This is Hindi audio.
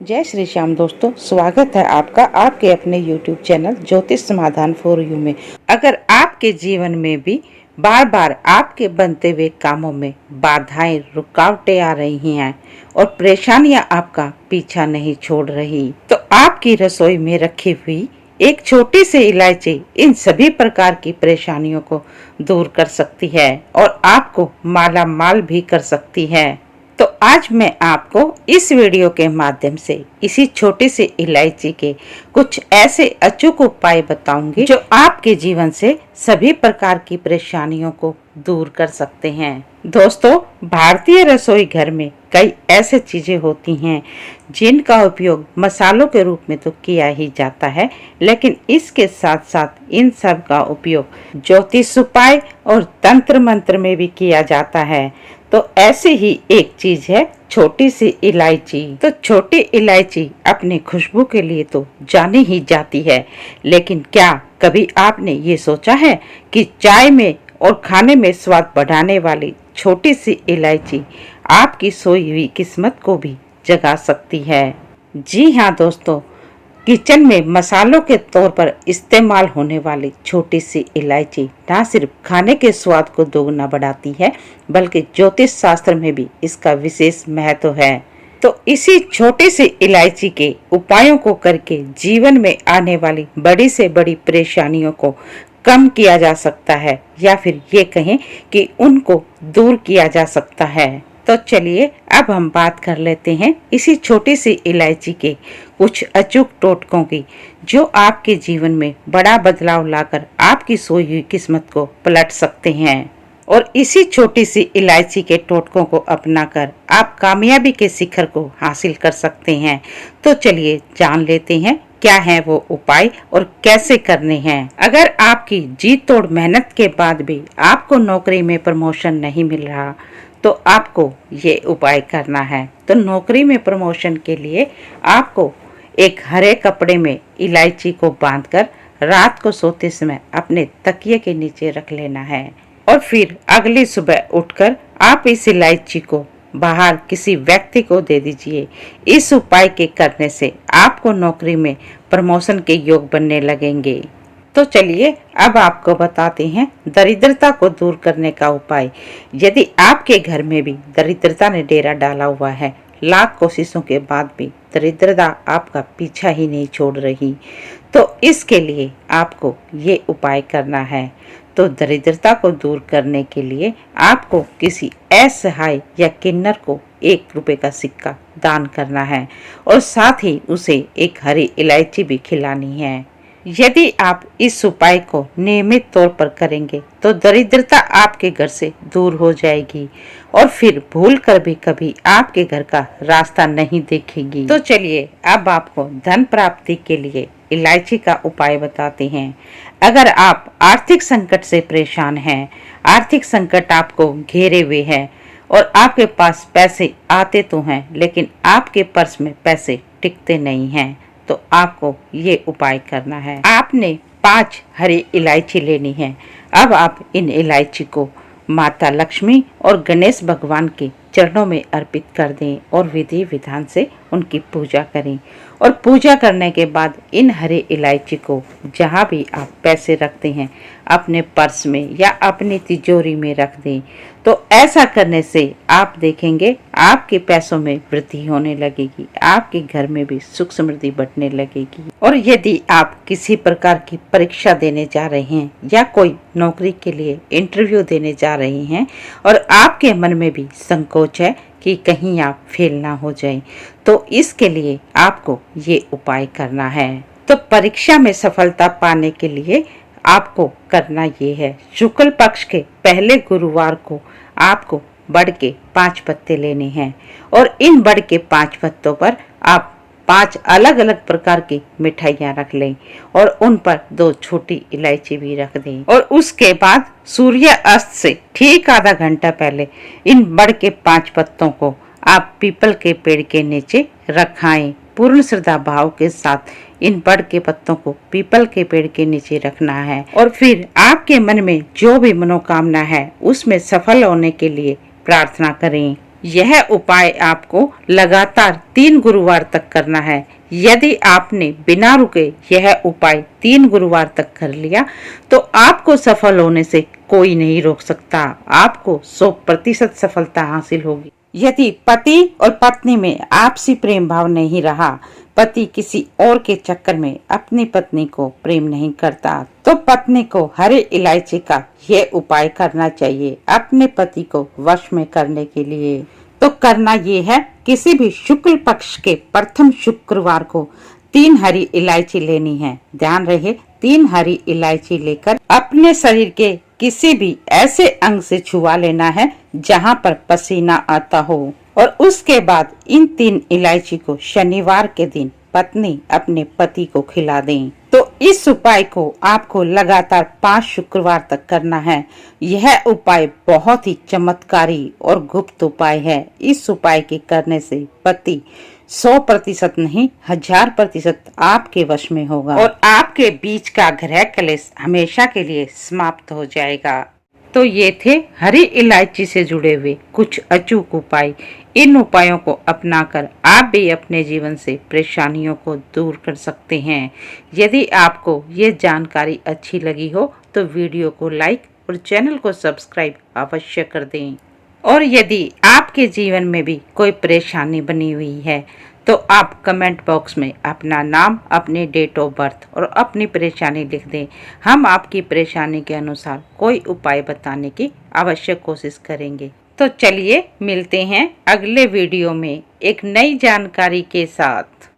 जय श्री श्याम दोस्तों, स्वागत है आपका आपके अपने YouTube चैनल ज्योतिष समाधान फॉर यू में। अगर आपके जीवन में भी बार बार आपके बनते हुए कामों में बाधाएं रुकावटें आ रही हैं और परेशानियां आपका पीछा नहीं छोड़ रही, तो आपकी रसोई में रखी हुई एक छोटी सी इलायची इन सभी प्रकार की परेशानियों को दूर कर सकती है और आपको माला माल भी कर सकती है। तो आज मैं आपको इस वीडियो के माध्यम से इसी छोटी सी इलायची के कुछ ऐसे अचूक उपाय बताऊंगी जो आपके जीवन से सभी प्रकार की परेशानियों को दूर कर सकते हैं। दोस्तों, भारतीय रसोई घर में कई ऐसे चीजें होती हैं जिनका उपयोग मसालों के रूप में तो किया ही जाता है, लेकिन इसके साथ साथ इन सब का उपयोग ज्योतिष उपाय और तंत्र मंत्र में भी किया जाता है। तो ऐसी ही एक चीज है छोटी सी इलायची। तो छोटी इलायची अपनी खुशबू के लिए तो जानी ही जाती है, लेकिन क्या कभी आपने ये सोचा है कि चाय में और खाने में स्वाद बढ़ाने वाली छोटी सी इलायची आपकी सोई हुई किस्मत को भी जगा सकती है। जी हाँ दोस्तों, किचन में मसालों के तौर पर इस्तेमाल होने वाली छोटी सी इलायची न सिर्फ खाने के स्वाद को दोगुना बढ़ाती है, बल्कि ज्योतिष शास्त्र में भी इसका विशेष महत्व है। तो इसी छोटी सी इलायची के उपायों को करके जीवन में आने वाली बड़ी से बड़ी परेशानियों को कम किया जा सकता है, या फिर ये कहें कि उनको दूर किया जा सकता है। तो चलिए अब हम बात कर लेते हैं इसी छोटी सी इलायची के कुछ अचूक टोटकों की, जो आपके जीवन में बड़ा बदलाव लाकर आपकी सोई हुई किस्मत को पलट सकते हैं। और इसी छोटी सी इलायची के टोटकों को अपनाकर आप कामयाबी के शिखर को हासिल कर सकते हैं। तो चलिए जान लेते हैं क्या है वो उपाय और कैसे करने हैं। अगर आपकी जी तोड़ मेहनत के बाद भी आपको नौकरी में प्रमोशन नहीं मिल रहा, तो आपको ये उपाय करना है। तो नौकरी में प्रमोशन के लिए आपको एक हरे कपड़े में इलायची को बांधकर रात को सोते समय अपने तकिए के नीचे रख लेना है, और फिर अगली सुबह उठकर आप इस इलायची को बाहर किसी व्यक्ति को दे दीजिए। इस उपाय के करने से आपको नौकरी में प्रमोशन के योग बनने लगेंगे। तो चलिए अब आपको बताते हैं दरिद्रता को दूर करने का उपाय। यदि आपके घर में भी दरिद्रता ने डेरा डाला हुआ है, लाख कोशिशों के बाद भी दरिद्रता आपका पीछा ही नहीं छोड़ रही, तो इसके लिए आपको ये उपाय करना है। तो दरिद्रता को दूर करने के लिए आपको किसी असहाय या किन्नर को 1 रुपए का सिक्का दान करना है, और साथ ही उसे एक हरी इलायची भी खिलानी है। यदि आप इस उपाय को नियमित तौर पर करेंगे तो दरिद्रता आपके घर से दूर हो जाएगी और फिर भूल कर भी कभी आपके घर का रास्ता नहीं देखेगी। तो चलिए अब आपको धन प्राप्ति के लिए इलायची का उपाय बताते हैं। अगर आप आर्थिक संकट से परेशान हैं, आर्थिक संकट आपको घेरे हुए है और आपके पास पैसे आते तो हैं, लेकिन आपके पर्स में पैसे टिकते नहीं हैं, तो आपको ये उपाय करना है। आपने 5 हरी इलायची लेनी है। अब आप इन इलायची को माता लक्ष्मी और गणेश भगवान के चरणों में अर्पित कर दें और विधि विधान से उनकी पूजा करें। और पूजा करने के बाद इन हरी इलायची को जहाँ भी आप पैसे रखते हैं अपने पर्स में या अपनी तिजोरी में रख दें। तो ऐसा करने से आप देखेंगे आपके पैसों में वृद्धि होने लगेगी, आपके घर में भी सुख समृद्धि बढ़ने लगेगी। और यदि आप किसी प्रकार की परीक्षा देने जा रहे हैं या कोई नौकरी के लिए इंटरव्यू देने जा रहे हैं और आपके मन में भी संकोच है कि कहीं आप फेल ना हो जाएं, तो इसके लिए आपको ये उपाय करना है। तो परीक्षा में सफलता पाने के लिए आपको करना ये है, शुक्ल पक्ष के पहले गुरुवार को आपको बड़ के 5 पत्ते लेने हैं, और इन बड़ के 5 पत्तों पर आप 5 अलग अलग प्रकार की मिठाइयाँ रख लें और उन पर 2 छोटी इलायची भी रख दें। और उसके बाद सूर्य अस्त से ठीक आधा घंटा पहले इन बड़ के 5 पत्तों को आप पीपल के पेड़ के नीचे रखाएं। पूर्ण श्रद्धा भाव के साथ इन बड़ के पत्तों को पीपल के पेड़ के नीचे रखना है, और फिर आपके मन में जो भी मनोकामना है उसमें सफल होने के लिए प्रार्थना करें। यह उपाय आपको लगातार 3 गुरुवार तक करना है। यदि आपने बिना रुके यह उपाय 3 गुरुवार तक कर लिया तो आपको सफल होने से कोई नहीं रोक सकता। आपको 100% सफलता हासिल होगी। यदि पति और पत्नी में आपसी प्रेम भाव नहीं रहा, पति किसी और के चक्कर में अपनी पत्नी को प्रेम नहीं करता, तो पत्नी को हरी इलायची का यह उपाय करना चाहिए अपने पति को वश में करने के लिए। तो करना ये है, किसी भी शुक्ल पक्ष के प्रथम शुक्रवार को 3 हरी इलायची लेनी है। ध्यान रहे, 3 हरी इलायची लेकर अपने शरीर के किसी भी ऐसे अंग से छुआ लेना है जहां पर पसीना आता हो, और उसके बाद इन 3 इलायची को शनिवार के दिन पत्नी अपने पति को खिला दें। तो इस उपाय को आपको लगातार 5 शुक्रवार तक करना है। यह उपाय बहुत ही चमत्कारी और गुप्त उपाय है। इस उपाय के करने से पति 100% नहीं 1000% आपके वश में होगा और आपके बीच का ग्रह कलेश हमेशा के लिए समाप्त हो जाएगा। तो ये थे हरी इलायची से जुड़े हुए कुछ अचूक उपाय। इन उपायों को अपनाकर आप भी अपने जीवन से परेशानियों को दूर कर सकते हैं। यदि आपको ये जानकारी अच्छी लगी हो तो वीडियो को लाइक और चैनल को सब्सक्राइब अवश्य कर दें। और यदि आपके जीवन में भी कोई परेशानी बनी हुई है तो आप कमेंट बॉक्स में अपना नाम, अपनी डेट ऑफ बर्थ और अपनी परेशानी लिख दें। हम आपकी परेशानी के अनुसार कोई उपाय बताने की आवश्यक कोशिश करेंगे। तो चलिए मिलते हैं अगले वीडियो में एक नई जानकारी के साथ।